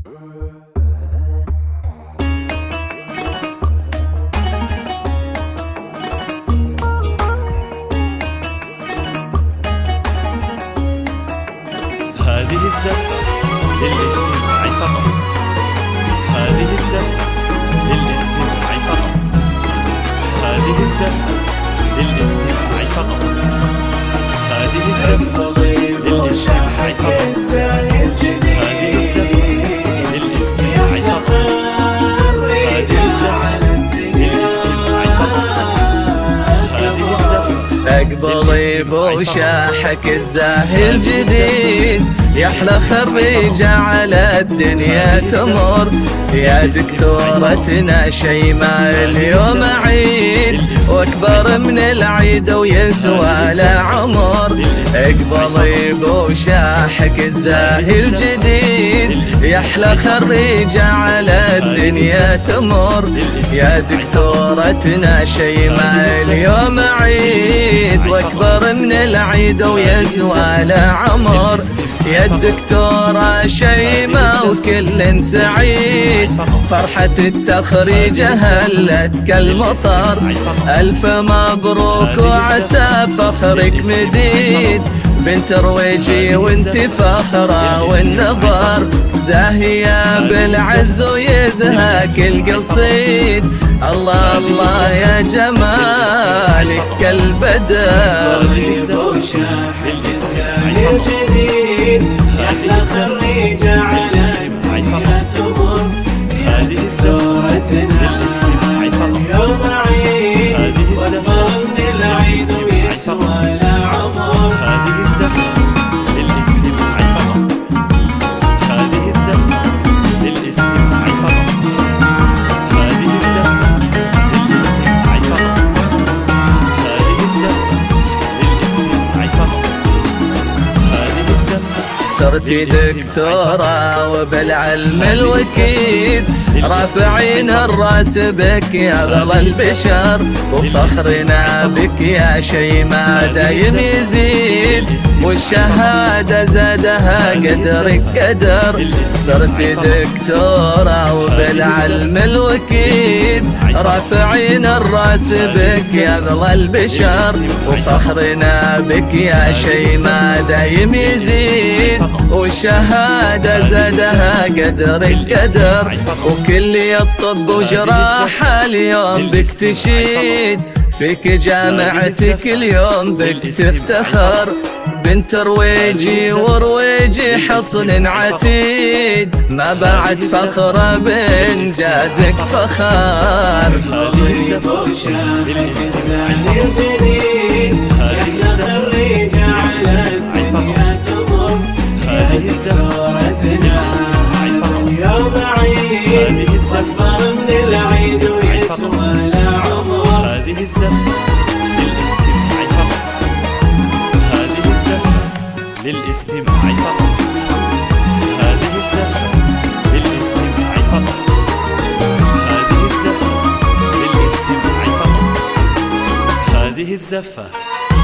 هذه الزفة للاستماع فقط. هذه الزفة للاستماع فقط. هذه الزفة للاستماع فقط. هذه الزفة للاستماع فقط. هذه الزفة للاستماع فقط. هذه الزفة للاستماع فقط. هذه الزفة اقبلي بوشاحك الزاهي الجديد، يحلى خريجة على الدنيا تمر. يا دكتورتنا شيماء اليوم عيد، واكبر من العيد ويسوى لعمر. اقبلي بوشاحك الزاهي الجديد، يحلى خريجة على الدنيا تمر. يا دكتورتنا شيماء اليوم عيد، واكبر من العيد ويسوى لعمر. يا الدكتورة شيماء وكل سعيد، فرحة التخريج هلت كالمطر. ألف مبروك وعسى فخرك مديد، بنت رويجي وانت فخرة والنظر. زاهية بالعز ويزهاك القصيد، الله الله يا جمالك كالبدر. يحلى خريجة على الدنيا تمر. يا دكتورتنا يوم عيد، واكبر من العيد ويسوى لعمر. هذه الزفة للاستماع فقط. هذه الزفة للاستماع فقط. هذه الزفة للاستماع فقط. هذه الزفة للاستماع فقط. هذه الزفة صرتي دكتورة وبالعلم الوكيد، رافعين الراس بك يا غلا البشر. وفخرنا بك يا شيماء دايم يزيد، والشهادة زادها قدرك قدر. صرتي دكتورة وبالعلم الوكيد، رافعين الراس بك يا غلا البشر. وفخرنا بك يا شيماء دايم يزيد، والشهادة زادها قدرك قدر. وكلية الطب وجراحة اليوم بك تشيد، فيك جامعتك اليوم بك تفتخر. بنت رويجي ورويجي حصن عتيد، ما بعد فخرة بإنجازك فخار. هذه الزفة للاستماع فقط. هذه الزفة للاستماع فقط. يوم عيد، واكبر من العيد ويسوى لعمر. هذه الزفة للاستماع فقط. هذه الزفة للاستماع فقط. هذه الزفة للاستماع فقط. هذه الزفة للاستماع فقط. هذه الزفة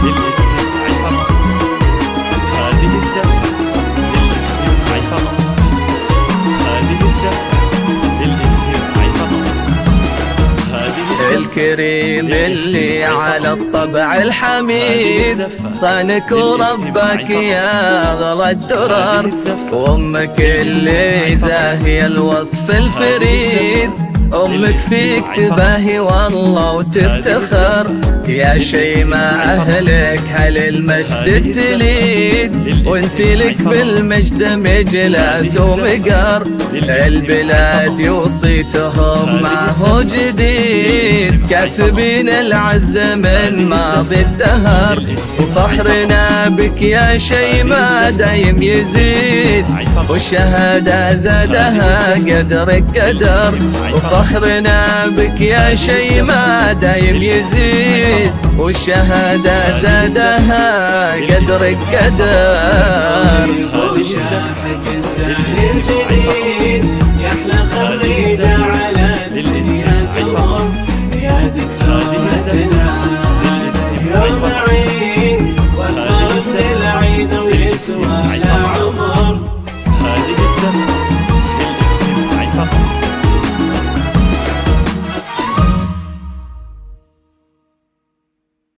للاستماع فقط. هذه الزفة للاستماع فقط. هذه الزفة للاستماع فقط. هذه الزفة الكريم اللي على الطبع الحميد، صانك وربك يا غلا الدرر. وامك اللي زاهية الوصف الفريد، أمك فيك تباهي والله وتفتخر. يا شيماء أهلك هل المجد التليد، وانت لك بالمجد مجلس ومقر. البلاد يوصيتهم ما هو جديد، كاسبين العز من ماضي الدهر. وفخرنا بك يا شيماء دايم يزيد، والشهادة زادها قدرك قدر. وفخرنا بك يا شيماء دايم يزيد، والشهادة زادها قدرك قدر. هذه الزفة يحلى خريجة على الدنيا تمر. يا دكتورتنا يوم عيد، واكبر من العيد ويسوى لعمر. هذه الزفة فقط.